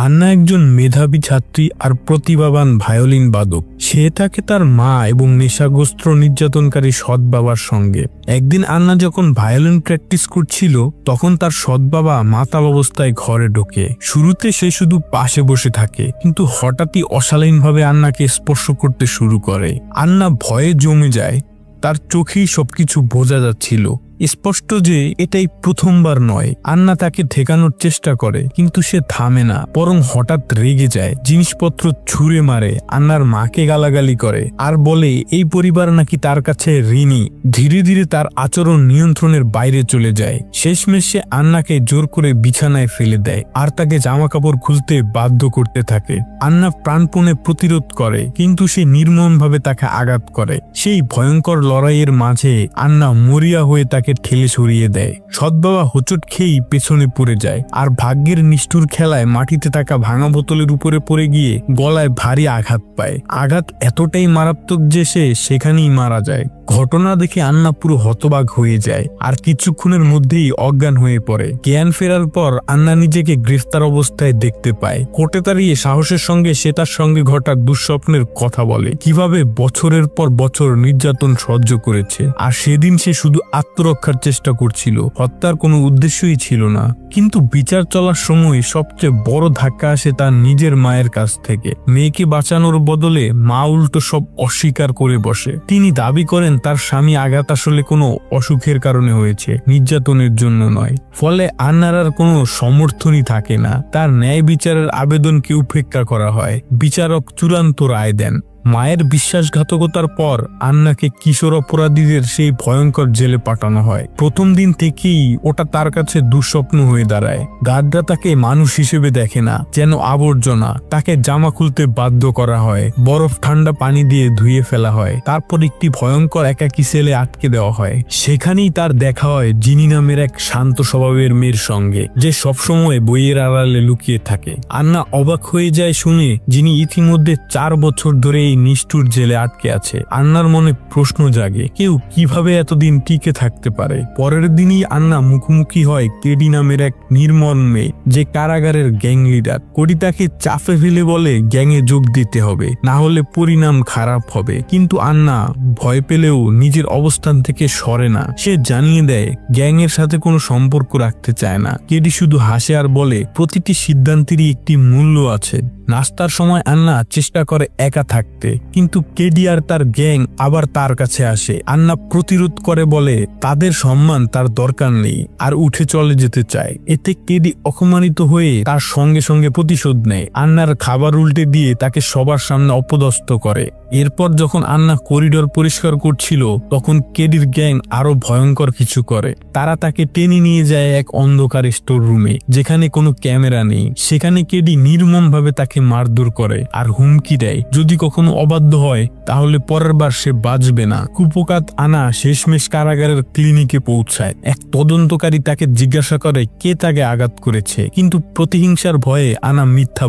আন্না একজন মেধাবী ছাত্রী আর প্রতিভাবান ভায়োলিন বাদক। সে থাকে তার মা এবং নেশাগ্রস্ত নির্যাতনকারী সৎ বাবার সঙ্গে। একদিন আন্না যখন ভায়োলিন প্র্যাকটিস করছিল তখন তার সৎ বাবা মাতাল অবস্থায় ঘরে ঢোকে। শুরুতে সে শুধু পাশে বসে থাকে, কিন্তু হঠাৎই অশালীনভাবে আন্নাকে স্পর্শ করতে শুরু করে। আন্না ভয়ে জমে যায়। তার চোখেই সবকিছু বোঝা যাচ্ছিল, স্পষ্ট যে এটাই প্রথমবার নয়। আন্না তাকে ঠেকানোর চেষ্টা করে, কিন্তু সে থামে না, বরং হঠাৎ রেগে যায়, জিনিসপত্র ছুঁড়ে মারে, আন্নার মাকে গালাগালি করে আর বলে এই পরিবার নাকি তার কাছে ঋণী। ধীরে ধীরে তার আচরণ নিয়ন্ত্রণের বাইরে চলে যায়। শেষমেশ সে আন্নাকে জোর করে বিছানায় ফেলে দেয় আর তাকে জামা কাপড় খুলতে বাধ্য করতে থাকে। আন্না প্রাণপণে প্রতিরোধ করে, কিন্তু সে নির্মমভাবে তাকে আঘাত করে। সেই ভয়ঙ্কর লড়াইয়ের মাঝে আন্না মরিয়া হয়ে তাকে ঠেলে সরিয়ে দেয়। সৎ বাবা হোঁচট খেয়েই পেছনে পড়ে যায় আর ভাগ্যের নিষ্ঠুর খেলায় মাটিতে থাকা ভাঙা বোতলের উপরে পড়ে গিয়ে গলায় ভারী আঘাত পায়। আঘাত এতটাই মারাত্মক যে সে সেখানেই মারা যায়। ঘটনা দেখে আন্না পুরো হতবাক হয়ে যায় আর কিছুক্ষণের মধ্যেই অজ্ঞান হয়ে পড়ে। জ্ঞান ফেরার পর আন্না নিজেকে গ্রেফতার অবস্থায় দেখতে পায়। কোর্টে দাঁড়িয়ে সাহসের সঙ্গে সে তার সঙ্গে ঘটা দুঃস্বপ্নের কথা বলে, কিভাবে বছরের পর বছর নির্যাতন সহ্য করেছে। আর সেদিন সে শুধু আত্মরক্ষার চেষ্টা করছিল, হত্যার কোনো উদ্দেশ্যই ছিল না। কিন্তু বিচার চলার সময় সবচেয়ে বড় ধাক্কা আসে তার নিজের মায়ের কাছ থেকে। মেয়েকে বাঁচানোর বদলে মা উল্টো সব অস্বীকার করে বসে। তিনি দাবি করেন তার স্বামী আঘাত আসলে কোনো অসুখের কারণে হয়েছে, নির্যাতনের জন্য নয়। ফলে আন্নার আর কোনো সমর্থনই থাকে না। তার ন্যায় বিচারের আবেদনকে উপেক্ষা করা হয়। বিচারক চূড়ান্ত রায় দেন। মায়ের বিশ্বাসঘাতকতার পর আন্নাকে কিশোর অপরাধীদের সেই ভয়ঙ্কর জেলে পাঠানো হয়। প্রথম দিন থেকেই ওটা তার কাছে দুঃস্বপ্ন হয়ে দাঁড়ায়। গার্ডরা তাকে মানুষ হিসেবে দেখে না, যেন আবর্জনা। তাকে জামা খুলতে বাধ্য করা হয়, বরফ ঠান্ডা পানি দিয়ে ধুয়ে ফেলা হয়, তারপর একটি ভয়ঙ্কর একাকী সেলে আটকে দেওয়া হয়। সেখানেই তার দেখা হয় জিনি নামের এক শান্ত স্বভাবের মেয়ের সঙ্গে, যে সবসময় বইয়ের আড়ালে লুকিয়ে থাকে। আন্না অবাক হয়ে যায় শুনে যিনি ইতিমধ্যে 4 বছর ধরে নিষ্ঠুর জেলে আটকে আছে। আন্নার মনে প্রশ্ন জাগে, কেউ কিভাবে এতদিন টিকে থাকতে পারে। পরের দিনই আন্না মুখোমুখি হয় কেডি নামের এক নির্মম মেয়ে, যে কারাগারের গ্যাং লিডার। কোডি তাকে চাপে ফেলে বলে গ্যাংয়ে যোগ দিতে হবে, না হলে পরিণাম খারাপ হবে। কিন্তু আন্না ভয় পেলেও নিজের অবস্থান থেকে সরে না। সে জানিয়ে দেয় গ্যাংয়ের সাথে কোনো সম্পর্ক রাখতে চায় না। কেডি শুধু হাসে আর বলে প্রতিটি সিদ্ধান্তেরই একটি মূল্য আছে। নাস্তার সময় আন্না চেষ্টা করে একা থাকতে, কিন্তু কেডি আর তার গ্যাং আবার তার কাছে আসে। আন্না প্রতিরোধ করে, বলে তাদের সম্মান তার দরকার নেই, আর উঠে চলে যেতে চায়। এতে কেডি অপমানিত হয়ে তার সঙ্গে সঙ্গে প্রতিশোধ নেয়। আন্নার খাবার উল্টে দিয়ে তাকে সবার সামনে অপদস্থ করে। এরপর যখন আন্না করিডোর পরিষ্কার করছিল তখন কেডির গ্যাং আরো ভয়ঙ্কর কিছু করে। তারা তাকে টেনে নিয়ে যায় এক অন্ধকার স্টোর রুমে, যেখানে কোনো ক্যামেরা নেই। সেখানে কেডি নির্মম ভাবে তাকে মারধর করে আর হুমকি দেয় যদি কখনো অবাধ্য হয় তাহলে পরের বার সে বাঁচবে না। কুপোকাত আনা শেষমেশ কারাগারের ক্লিনিকে পৌঁছায়। এক তদন্তকারী তাকে জিজ্ঞাসা করে কে তাকে আঘাত করেছে, কিন্তু প্রতিহিংসার ভয়ে আনা মিথ্যা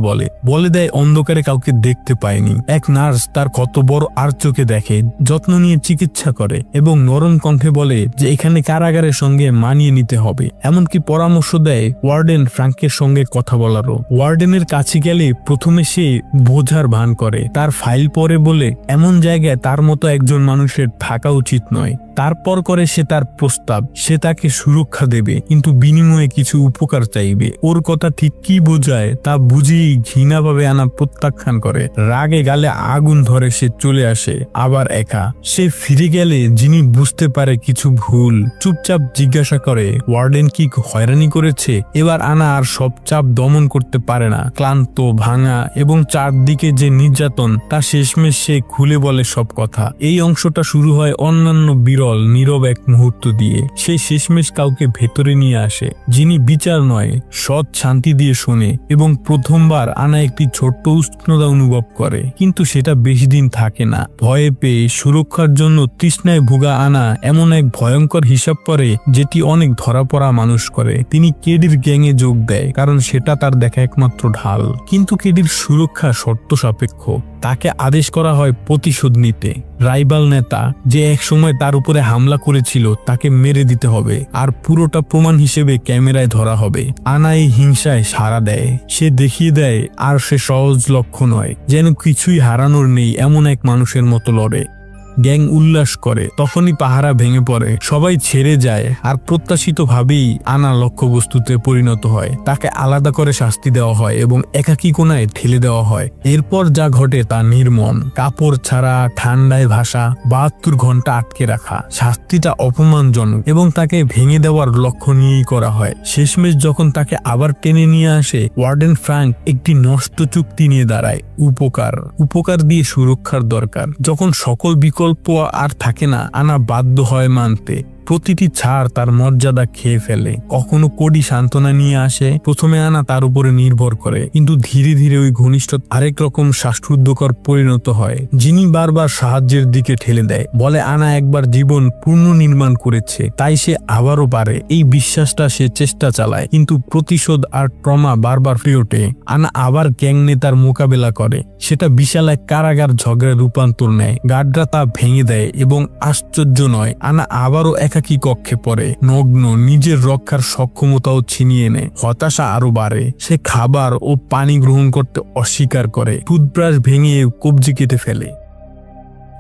বলে দেয় অন্ধকারে কাউকে দেখতে পায়নি। এক নার্স তার কত বড় আর চোখে দেখে, যত্ন নিয়ে চিকিৎসা করে এবং নরম কণ্ঠে বলে যে এখানে কারাগারের সঙ্গে মানিয়ে নিতে হবে। এমনকি পরামর্শ দেয় ওয়ার্ডেন ফ্রাঙ্কের সঙ্গে কথা বলারও। ওয়ার্ডেনের কাছে গেলে প্রথমে সে বোঝার ভান করে, তার ফাইল পড়ে বলে এমন জায়গায় তার মতো একজন মানুষের থাকা উচিত নয়। তারপর করে সে তার প্রস্তাব, সে তাকে সুরক্ষা দেবে, কিন্তু বিনিময়ে কিছু উপকার চাইবে। ওর কথা ঠিক কি বোঝায় তা বুঝেই ঘৃণাভাবে আনা প্রত্যাখ্যান করে। রাগে গালে আগুন ধরে সে চলে আসে, আবার একা। সে ফিরে গেলে যিনি বুঝতে পারে কিছু ভুল, চুপচাপ জিজ্ঞাসা করে ওয়ার্ডেন কি হয়রানি করেছে। এবার আনা আর সব চাপ দমন করতে পারে না। ক্লান্ত, ভাঙা এবং চারদিকে যে নির্যাতন, তা শেষমেশ সে খুলে বলে সব কথা। এই অংশটা শুরু হয় অন্যান্য বিরল নীরব এক মুহূর্ত দিয়ে। সে শেষমেশ কাউকে ভেতরে নিয়ে আসে, যিনি বিচার নয় সৎ শান্তি দিয়ে শোনে। এবং প্রথমবার আনা একটি ছোট্ট উষ্ণতা অনুভব করে, কিন্তু সেটা বেশি দিন থাকে না। ভয়ে পেয়ে সুরক্ষার জন্য তৃষ্ণায় ভুগা আনা এমন এক ভয়ঙ্কর হিসাব করে যেটি অনেক ধরা পড়া মানুষ করে। তিনি কেডির গ্যাংয়ে যোগ দেয়, কারণ সেটা তার দেখা একমাত্র ঢাল। কিন্তু কেডির সুরক্ষা শর্ত সাপেক্ষ। তাকে আদেশ করা হয় প্রতিশোধ নিতে। রাইভাল নেতা যে একসময় তার উপরে হামলা করেছিল তাকে মেরে দিতে হবে, আর পুরোটা প্রমাণ হিসেবে ক্যামেরায় ধরা হবে। আনা এই হিংসায় সাড়া দেয়। সে দেখিয়ে দেয় আর সে সহজ লক্ষ্য নয়, যেন কিছুই হারানোর নেই এমন এক মানুষের মতো লড়ে। গ্যাং উল্লাস করে, তখনই পাহারা ভেঙে পড়ে, সবাই ছেড়ে যায়, আর প্রত্যাশিতভাবেই আনা লক্ষ্যবস্তুতে পরিণত হয়। তাকে আলাদা করে শাস্তি দেওয়া হয় এবং একাকী কোণায় ঠেলে দেওয়া হয়। এরপর যা ঘটে তা নির্মম। কাপড় ছাড়া, ঠান্ডায় ভাসা, 72 ঘন্টা আটকে রাখা। শাস্তিটা অপমানজনক এবং তাকে ভেঙে দেওয়ার লক্ষ্য নিয়েই করা হয়। শেষমেশ যখন তাকে আবার টেনে নিয়ে আসে, ওয়ার্ডেন ফ্রাঙ্ক একটি নষ্ট চুক্তি নিয়ে দাঁড়ায়। উপকার দিয়ে সুরক্ষার দরকার। যখন সকল বিকল্প আর থাকে না, আনা বাধ্য হয় মানতে। প্রতিটি ছাড় তার মর্যাদা খেয়ে ফেলে। কখনো কোডি সান্ত্বনা নিয়ে আসে, প্রথমে আনা তার উপরে নির্ভর করে, কিন্তু ধীরে ধীরে ওই ঘনিষ্ঠতা আরেক রকম শ্বাসরুদ্ধকর পরিণত হয়, যিনি বারবার সাহায্যের দিকে ঠেলে দেয়। বলে আনা একবার জীবন পুনর্নির্মাণ করেছে, তাই সে আবারও পারে। এই বিশ্বাসটা সে চেষ্টা চালায়, কিন্তু প্রতিশোধ আর ট্রমা বারবার ফিরে ওঠে। আনা আবার গ্যাং নেতার মোকাবেলা করে। সেটা বিশাল এক কারাগার ঝগড়ায় রূপান্তর নেয়। গার্ডরা তা ভেঙে দেয় এবং আশ্চর্য নয়, আনা আবারও একাকী কক্ষে পড়ে, নগ্ন, নিজের রক্ষার সক্ষমতাও ছিনিয়ে নেয়। হতাশা আরো বাড়ে। সে খাবার ও পানি গ্রহণ করতে অস্বীকার করে, টুথব্রাশ ভেঙে কবজি কেটে ফেলে।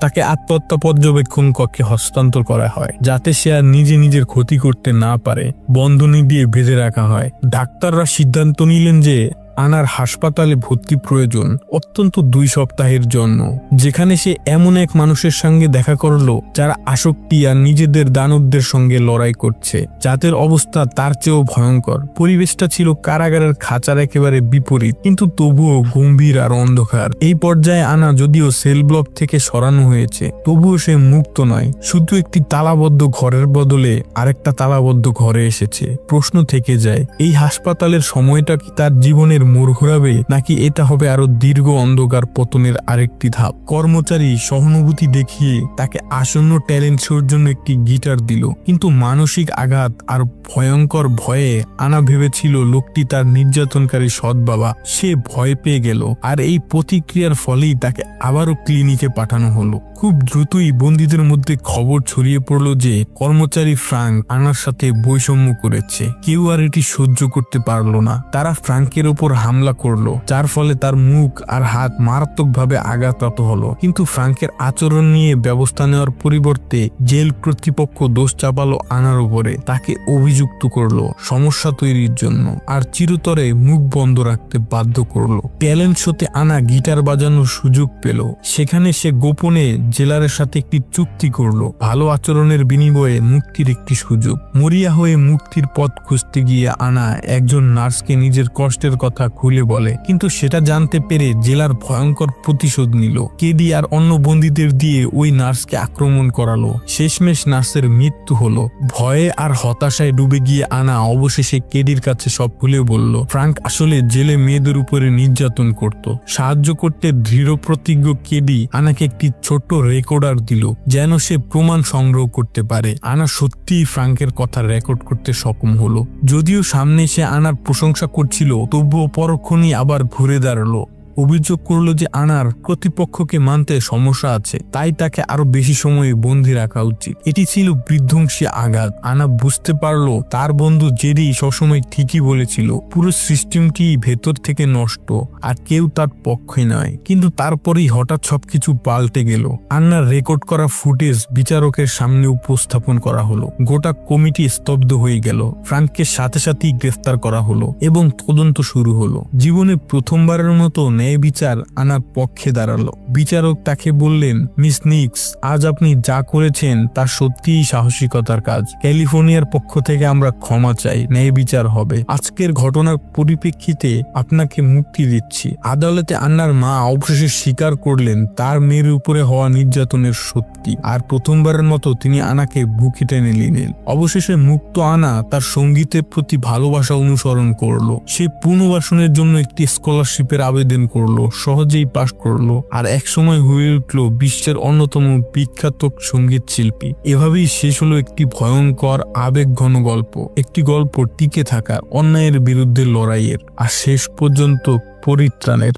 তাকে আত্মহত্যা পর্যবেক্ষণ কক্ষে হস্তান্তর করা হয়, যাতে সে আর নিজের ক্ষতি করতে না পারে। বন্ধনী দিয়ে বেঁধে রাখা হয়। ডাক্তাররা সিদ্ধান্ত নিলেন যে আনার হাসপাতালে ভর্তি প্রয়োজন, অত্যন্ত 2 সপ্তাহের জন্য, যেখানে সে এমন এক মানুষের সঙ্গে দেখা করলো যারা আসক্তি আর নিজেদের দানবদের সঙ্গে লড়াই করছে, যাদের অবস্থা তার চেয়েও ভয়ঙ্কর। পরিবেশটা ছিল কারাগারের খাঁচার একেবারে বিপরীত, কিন্তু তবুও গম্ভীর আর অন্ধকার। এই পর্যায়ে আনা যদিও সেল ব্লক থেকে সরানো হয়েছে, তবুও সে মুক্ত নয়। শুধু একটি তালাবদ্ধ ঘরের বদলে আরেকটা তালাবদ্ধ ঘরে এসেছে। প্রশ্ন থেকে যায়, এই হাসপাতালের সময়টা কি তার জীবনের মোড় ঘোরাবে, নাকি এটা হবে আরো দীর্ঘ অন্ধকার পতনের আরেকটি ধাপ? কর্মচারী সহানুভূতি দেখিয়ে তাকে আসন্ন ট্যালেন্ট শোর জন্য একটি গিটার দিল, কিন্তু মানসিক আঘাত আর ভয়ঙ্কর ভয়ে আনা ভেবেছিল লোকটি তার নির্যাতনকারী সৎ বাবা। সে ভয় পেয়ে গেল, আর এই প্রতিক্রিয়ার ফলেই তাকে আবারও ক্লিনিকে পাঠানো হলো। খুব দ্রুতই বন্দীদের মধ্যে খবর ছড়িয়ে পড়ল যে কর্মচারী ফ্রাঙ্ক আনার সাথে বৈষম্য করেছে। কেউ আর এটি সহ্য করতে পারল না। তারা ফ্রাঙ্কের ওপর হামলা করলো, যার ফলে তার মুখ আর হাত মারাত্মকভাবে আঘাতপ্রাপ্ত হলো। কিন্তু ফ্রাঙ্কের আচরণ নিয়ে ব্যবস্থা নেওয়ার পরিবর্তে জেল কর্তৃপক্ষ দোষ চাপালো আনার উপরে। তাকে অভিযুক্ত করলো সমস্যা তৈরির জন্য, আর চিরতরে মুখ বন্ধ রাখতে বাধ্য করলো। ট্যালেন্ট শোতে আনা গিটার বাজানোর সুযোগ পেল। সেখানে সে গোপনে জেলারের সাথে একটি চুক্তি করলো, ভালো আচরণের বিনিময়ে মুক্তির একটি সুযোগ। মরিয়া হয়ে মুক্তির পথ খুঁজতে গিয়ে আনা একজন নার্সকে নিজের কষ্টের কথা খুলে বলে, কিন্তু সেটা জানতে পেরে জেলার ভয়ঙ্কর প্রতিশোধ নিল। কেডি আর অন্য বন্দীদের দিয়ে ওই নার্সকে আক্রমণ করালো। শেষমেশ নার্সের মৃত্যু হলো। ভয়ে আর হতাশায় ডুবে গিয়ে আনা অবশেষে কেডির কাছে সব খুলে বলল। ফ্রাঙ্ক আসলে জেলে মেয়েদের উপরে নির্যাতন করত। সাহায্য করতে দৃঢ় প্রতিজ্ঞ কেডি আনাকে একটি ছোট্ট রেকর্ডার দিল, যেন সে প্রমাণ সংগ্রহ করতে পারে। আনা সত্যিই ফ্রাঙ্কের কথা রেকর্ড করতে সক্ষম হলো। যদিও সামনে সে আনার প্রশংসা করছিল, তবুও পরক্ষণেই আবার ঘুরে দাঁড়ালো। অভিযোগ করলো যে আনার কর্তৃপক্ষকে মানতে সমস্যা আছে, তাই তাকে আরো বেশি সময় বন্দী রাখা উচিত। এটি ছিল বিধ্বংসী আঘাত। আনা বুঝতে পারলো তার বন্ধু জেরি সবসময় ঠিকই বলেছিল, পুরো সিস্টেমটি ভেতর থেকে নষ্ট আর কেউ তার পক্ষে নয়। কিন্তু তারপরেই হঠাৎ সবকিছু পাল্টে গেল। আন্নার রেকর্ড করা ফুটেজ বিচারকের সামনে উপস্থাপন করা হলো। গোটা কমিটি স্তব্ধ হয়ে গেল। ফ্রাঙ্ককে সাথে সাথেই গ্রেফতার করা হলো এবং তদন্ত শুরু হলো। জীবনে প্রথমবারের মতো ন্যায় বিচার আনার পক্ষে দাঁড়ালো। বিচারক তাকে বললেন, মিস নিক্স, আজ আপনি যা করেছেন তা সত্যিই সাহসিকতার কাজ। ক্যালিফোর্নিয়ার পক্ষ থেকে আমরা ক্ষমা চাই। ন্যায় বিচার হবে। আজকের ঘটনার পরিপ্রেক্ষিতে আপনাকে মুক্তি দিচ্ছি। আদালতে আন্নার মা অবশেষে স্বীকার করলেন তার মেয়ের উপরে হওয়া নির্যাতনের সত্যি, আর প্রথমবারের মতো তিনি আনাকে বুকে টেনে নিলেন। অবশেষে মুক্ত আনা তার সঙ্গীতের প্রতি ভালোবাসা অনুসরণ করলো। সে পুনর্বাসনের জন্য একটি স্কলারশিপের আবেদন করলো, সহজেই পাশ করলো, আর একসময় হয়ে উঠল বিশ্বের অন্যতম বিখ্যাত সঙ্গীত শিল্পী। এভাবেই শেষ হলো একটি ভয়ঙ্কর আবেগঘন গল্প, একটি গল্প টিকে থাকার, অন্যায়ের বিরুদ্ধে লড়াইয়ের, আর শেষ পর্যন্ত পরিত্রাণের।